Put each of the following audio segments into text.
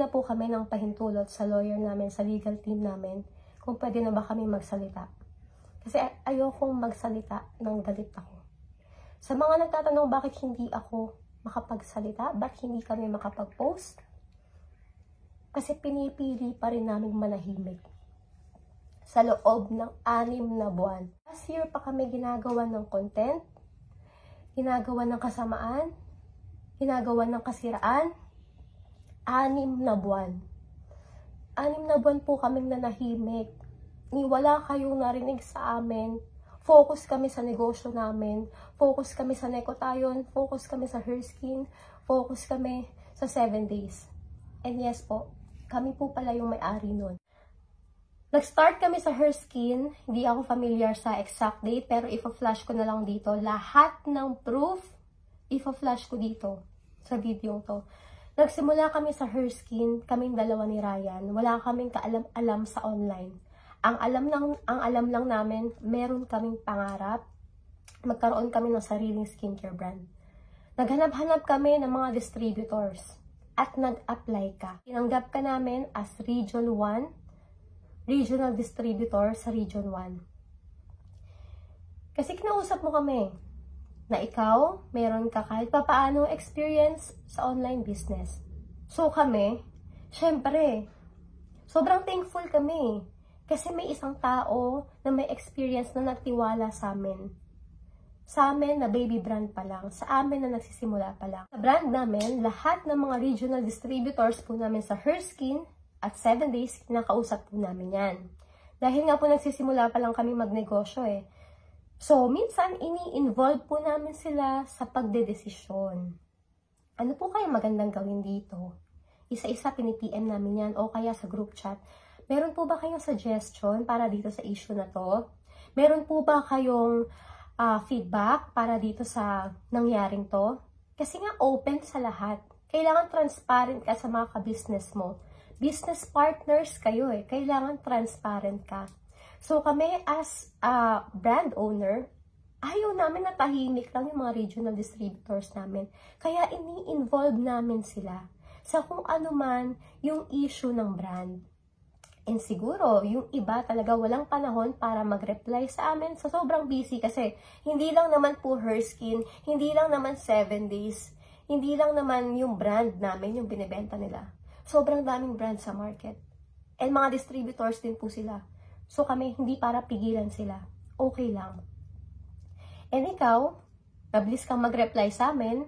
na po kami ng pahintulot sa lawyer namin, sa legal team namin, kung pwede na ba kami magsalita. Kasi ayokong magsalita nang galit ako. Sa mga nagtatanong bakit hindi ako makapagsalita, bakit hindi kami makapag-post, kasi pinipili pa rin namin manahimik sa loob ng 6 na buwan. Last year pa kami ginagawa ng content, ginagawa ng kasamaan, ginagawa ng kasiraan. 6 na buwan. 6 na buwan po kaming nanahimik. Wala kayong narinig sa amin. Focus kami sa negosyo namin. Focus kami sa Nekotayon. Focus kami sa Herskin. Focus kami sa 7 days. And yes po, kami po pala yung may-ari nun. Nag-start kami sa Herskin. Hindi ako familiar sa exact date, pero ipa-flash ko na lang dito. Lahat ng proof, ipa-flash ko dito sa video to. Nagsimula kami sa Herskin, kaming dalawa ni Ryan. Wala kaming kaalam-alam sa online. Ang alam lang namin, meron kaming pangarap, magkaroon kami ng sariling skincare brand. Naghanap-hanap kami ng mga distributors at nag-apply ka. Tinanggap ka namin as Region 1, regional distributor sa Region 1. Kasi kinausap mo kami na ikaw, meron ka kahit papaano experience sa online business. So kami, syempre, sobrang thankful kami. Kasi may isang tao na may experience na nagtiwala sa amin. Sa amin na baby brand pa lang. Sa amin na nagsisimula pa lang. Sa brand namin, lahat ng mga regional distributors po namin sa Herskin at 7 days, nakausap po namin yan. Dahil nga po nagsisimula pa lang kami magnegosyo eh. So, minsan, ini-involve po namin sila sa pagdedesisyon. Ano po kaya magandang gawin dito? Isa-isa pinipm namin yan o kaya sa group chat. Meron po ba kayong suggestion para dito sa issue na to? Meron po ba kayong feedback para dito sa nangyaring to? Kasi nga open sa lahat. Kailangan transparent ka sa mga ka-business mo. Business partners kayo eh. Kailangan transparent ka. So kami as brand owner, ayaw namin na tahimik lang yung mga regional distributors namin. Kaya ini-involve namin sila sa kung ano man yung issue ng brand. And siguro, yung iba talaga walang panahon para mag-reply sa amin sa sobrang busy kasi hindi lang naman po Herskin, hindi lang naman 7 days, hindi lang naman yung brand namin yung binibenta nila. Sobrang daming brand sa market. And mga distributors din po sila. So kami, hindi para pigilan sila. Okay lang. And ikaw, mabilis kang mag-reply sa amin.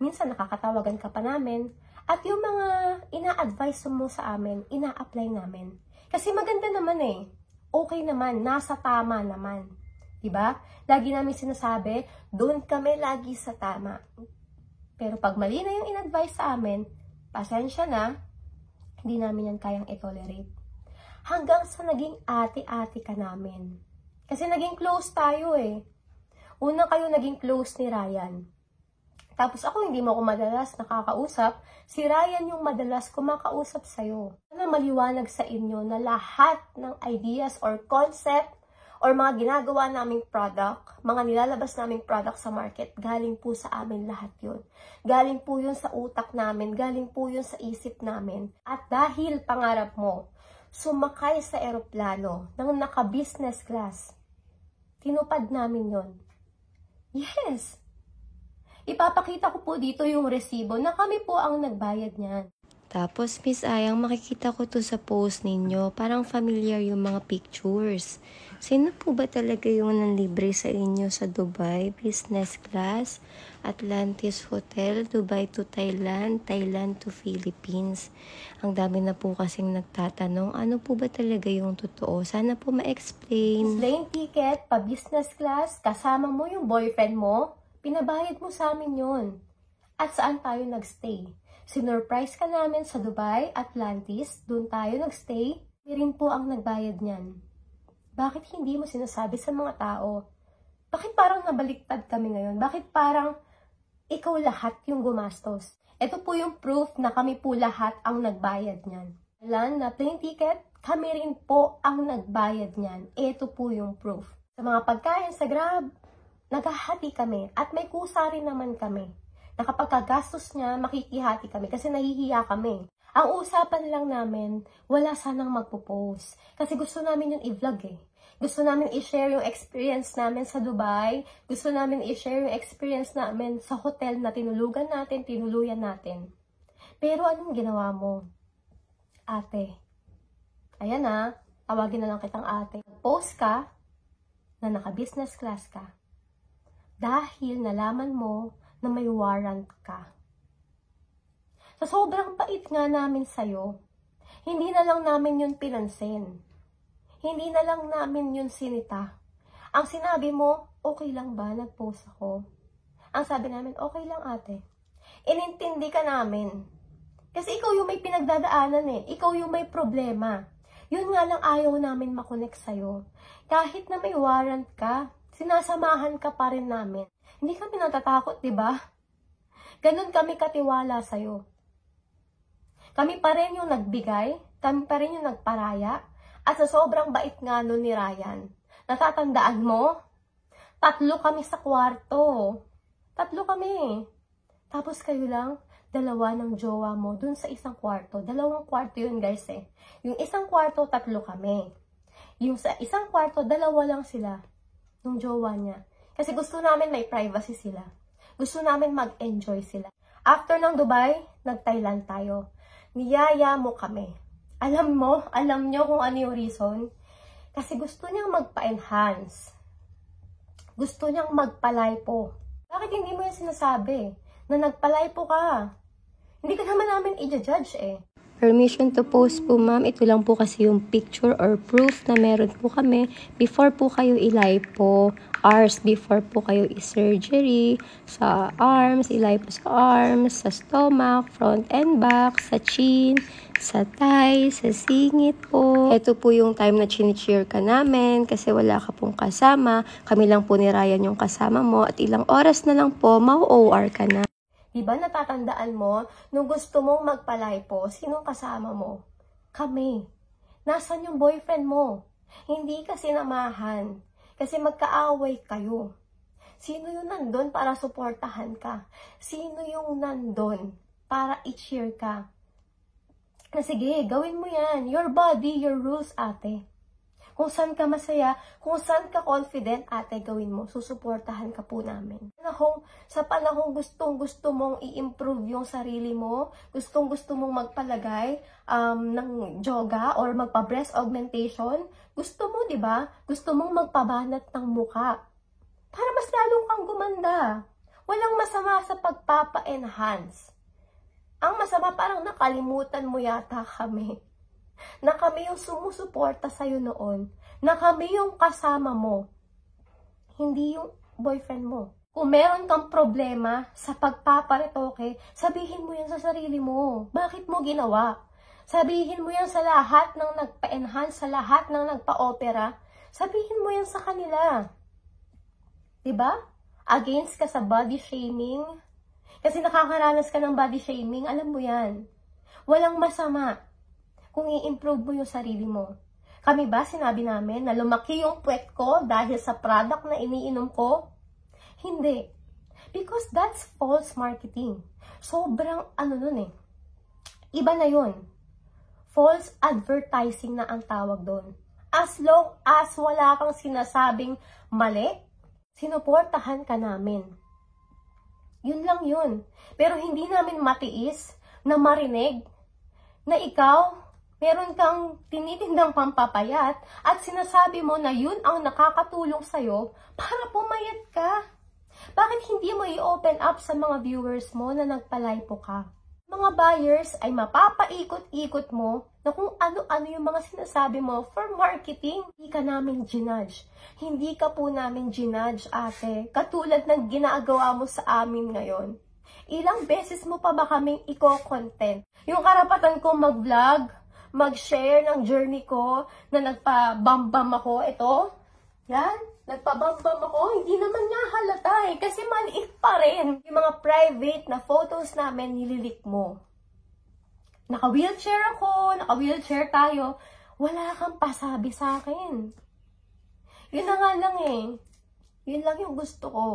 Minsan nakakatawagan ka pa namin. At yung mga ina-advise mo sa amin, ina-apply namin. Kasi maganda naman eh. Okay naman, nasa tama naman. Diba? Lagi namin sinasabi, doon kami lagi sa tama. Pero pag mali na yung in-advise sa amin, pasensya na, hindi namin yan kayang i-tolerate. Hanggang sa naging ate-ate ka namin. Kasi naging close tayo eh. Una kayo naging close ni Ryan. Tapos ako hindi mo ako madalas nakakausap. Si Ryan yung madalas kumakausap sa'yo. Sana maliwanag sa inyo na lahat ng ideas or concept or mga ginagawa naming product, mga nilalabas naming product sa market, galing po sa amin lahat yun. Galing po yun sa utak namin, galing po yun sa isip namin. At dahil pangarap mo, sumakay sa eroplano ng naka-business class. Tinupad namin yon. Yes! Ipapakita ko po dito yung resibo na kami po ang nagbayad niyan. Tapos, Miss Ayang, makikita ko to sa post ninyo. Parang familiar yung mga pictures. Sino po ba talaga yung nanlibre sa inyo sa Dubai? Business class, Atlantis Hotel, Dubai to Thailand, Thailand to Philippines. Ang dami na po kasing nagtatanong, ano po ba talaga yung totoo? Sana po ma-explain. Plane ticket, pa-business class, kasama mo yung boyfriend mo, pinabayad mo sa amin yun. At saan tayo nagstay? Sinurprise ka namin sa Dubai, Atlantis, doon tayo nagstay. Hindi rin po ang nagbayad niyan. Bakit hindi mo sinasabi sa mga tao? Bakit parang nabaliktad kami ngayon? Bakit parang ikaw lahat yung gumastos? Ito po yung proof na kami po lahat ang nagbayad niyan. Alam na plane ticket, kami rin po ang nagbayad niyan. Ito po yung proof. Sa mga pagkain sa Grab, naghahati kami at may kusa rin naman kami. Na kapag kagastos niya, makikihati kami kasi nahihiya kami. Ang usapan lang namin, wala sanang magpo-post. Kasi gusto namin yung i-vlog eh. Gusto namin i-share yung experience namin sa Dubai. Gusto namin i-share yung experience namin sa hotel na tinulugan natin, tinuluyan natin. Pero anong ginawa mo? Ate. Ayan na, tawagin na lang kitang ate. Post ka na naka-business class ka. Dahil nalaman mo na may warrant ka. Sa sobrang bait nga namin sa'yo, hindi na lang namin yun pinansin. Hindi na lang namin yun sinita. Ang sinabi mo, okay lang ba? Nag-post ako. Ang sabi namin, okay lang ate. Inintindi ka namin. Kasi ikaw yung may pinagdadaanan eh. Ikaw yung may problema. Yun nga lang ayaw namin makonect sa'yo. Kahit na may warrant ka, sinasamahan ka pa rin namin. Hindi kami natatakot, diba? Ganun kami katiwala sa'yo. Kami pa rin yung nagbigay, kami pa rin yung nagparaya, at sa sobrang bait nga nun ni Ryan. Natatandaan mo? 3 kami sa kwarto. 3 kami. Tapos kayo lang, 2 ng jowa mo dun sa isang kwarto. 2 kwarto yun guys eh. Yung isang kwarto, 3 kami. Yung sa isang kwarto, 2 lang sila. Yung jowa niya. Kasi gusto namin may privacy sila. Gusto namin mag-enjoy sila. After ng Dubai, nag-Thailand tayo. Niyaya mo kami. Alam nyo kung ano yung reason? Kasi gusto niyang magpa-enhance. Gusto niyang magpa-lipo. Bakit hindi mo yan sinasabi? Na nagpa-lipo ka. Hindi ka naman namin i-judge eh. Permission to post po ma'am. Ito lang po kasi yung picture or proof na meron po kami before po kayo i-lipo. Hours before po kayo i-surgery. Sa arms, i-lipo sa arms, sa stomach, front and back, sa chin, sa thigh, sa singit po. Ito po yung time na chini-cheer ka namin kasi wala ka pong kasama. Kami lang po ni Ryan yung kasama mo at ilang oras na lang po, mau-OR ka na. Diba natatandaan mo, nung gusto mong magpa-lipo, sinong kasama mo? Kami. Nasaan yung boyfriend mo? Hindi ka sinamahan. Kasi magkaaway kayo. Sino yung nandun para suportahan ka? Sino yung nandun para i-cheer ka? Na sige, gawin mo yan. Your body, your rules, ate. Kung saan ka masaya, kung saan ka confident, ate, gawin mo. Susuportahan ka po namin. Sa panahong gustong-gusto mong i-improve yung sarili mo, gustong-gusto mong magpalagay ng yoga or magpa-breast augmentation, gusto mo, di ba? Gusto mong magpabanat ng muka. Para mas lalong kang gumanda. Walang masama sa pagpapa-enhance. Ang masama, parang nakalimutan mo yata kami. Na kami yung sumusuporta sa'yo noon. Na kami yung kasama mo. Hindi yung boyfriend mo. Kung meron kang problema sa pagpaparetoke, sabihin mo yan sa sarili mo. Bakit mo ginawa? Sabihin mo yan sa lahat ng nagpa-enhance, sa lahat ng nagpa-opera. Sabihin mo yan sa kanila. Diba? Against ka sa body shaming. Kasi nakakaranas ka ng body shaming, alam mo yan. Walang masama kung i-improve mo yung sarili mo. Kami ba sinabi namin na lumaki yung puwet ko dahil sa product na iniinom ko? Hindi. Because that's false marketing. Sobrang nun eh. Iba na yun. False advertising na ang tawag doon. As long as wala kang sinasabing mali, sinuportahan ka namin. Yun lang yun. Pero hindi namin matiis na marinig na ikaw meron kang tinitindang pampapayat at sinasabi mo na yun ang nakakatulong sa'yo para pumayat ka. Bakit hindi mo i-open up sa mga viewers mo na nagpa-lipo ka? Mga buyers ay mapapaikot-ikot mo na kung ano-ano yung mga sinasabi mo for marketing. Hindi ka namin ginudge. Hindi ka po namin ginudge, ate. Katulad ng ginagawa mo sa amin ngayon. Ilang beses mo pa ba kaming i-content? Yung karapatan ko mag-vlog, mag-share ng journey ko na nagpa-bam-bam ako. Ito, yan, nagpa-bam-bam ako. Hindi naman nga halata eh, kasi maliit pa rin. Yung mga private na photos namin, nililik mo. Naka-wheelchair ako, naka-wheelchair tayo. Wala kang pasabi sa akin. Yun na nga lang eh. Yun lang yung gusto ko.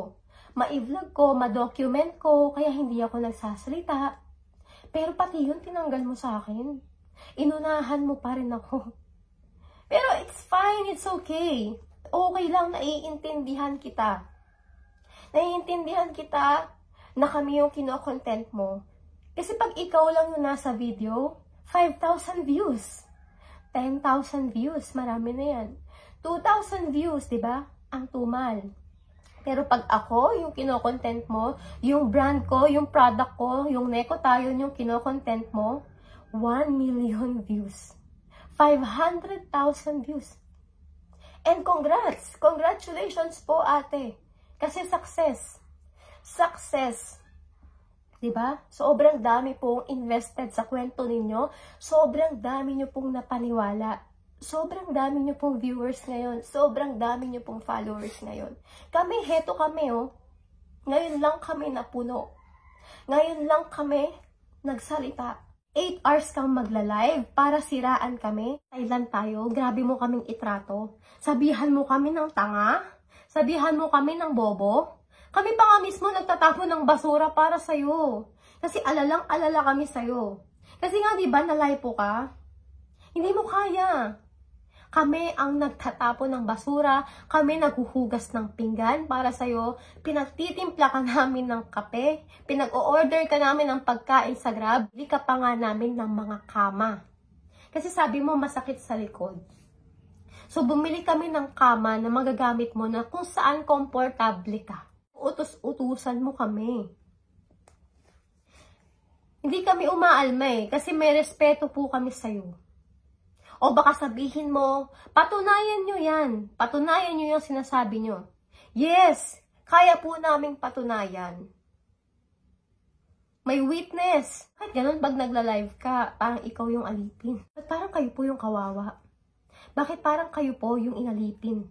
Ma-vlog ko, ma-document ko, kaya hindi ako nagsasalita. Pero pati yun, tinanggal mo sa akin. Inunahan mo pa rin ako. Pero it's fine, it's okay. Okay lang, naiintindihan kita. Naiintindihan kita na kami yung kino-content mo. Kasi pag ikaw lang yung nasa video, 5,000 views. 10,000 views, marami na yan. 2,000 views, di ba? Ang tumal. Pero pag ako, yung kino-content mo, yung brand ko, yung product ko, yung Neko Tayo, yung kino-content mo, 1 million views. 500,000 views. And congrats! Congratulations po, ate. Kasi success. Success. Diba? Sobrang dami pong invested sa kwento ninyo. Sobrang dami nyo pong napaniwala. Sobrang dami nyo pong viewers ngayon. Sobrang dami nyo pong followers ngayon. Kami, heto kami, oh. Ngayon lang kami napuno. Ngayon lang kami nagsalita. 8 hours kang magla-live para siraan kami. Thailand tayo. Grabe mo kaming itrato. Sabihan mo kami ng tanga. Sabihan mo kami ng bobo. Kami pa nga mismo nagtatapon ng basura para sa'yo. Kasi alalang-alala kami sa'yo. Kasi nga diba nalipo ka? Hindi mo kaya. Kami ang nagtatapon ng basura, kami naghuhugas ng pinggan para sa'yo, pinagtitimpla ka namin ng kape, pinag-o-order ka namin ng pagkain sa Grab, bili ka pa nga namin ng mga kama. Kasi sabi mo masakit sa likod. So bumili kami ng kama na magagamit mo na kung saan komportable ka. Utos-utusan mo kami. Hindi kami umaalma kasi may respeto po kami sa'yo. O baka sabihin mo, patunayan nyo yan. Patunayan nyo yung sinasabi nyo. Yes, kaya po naming patunayan. May witness. At ganun, pag nagla-live ka, parang ikaw yung alipin. At parang kayo po yung kawawa. Bakit parang kayo po yung inalipin?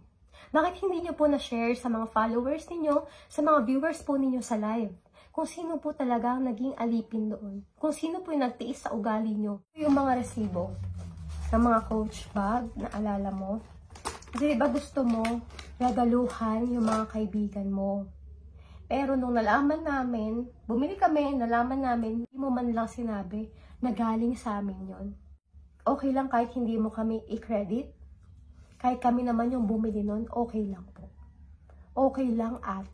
Bakit hindi nyo po na-share sa mga followers ninyo, sa mga viewers po ninyo sa live? Kung sino po talaga naging alipin doon. Kung sino po yung nagtiis sa ugali nyo. Yung mga resibo ng mga coach bag na alala mo. Kasi diba gusto mo regaluhan yung mga kaibigan mo. Pero nung nalaman namin, bumili kami, nalaman namin, hindi mo man lang sinabi na galing sa amin yon. Okay lang kahit hindi mo kami i-credit. Kahit kami naman yung bumili nun, okay lang po. Okay lang ate.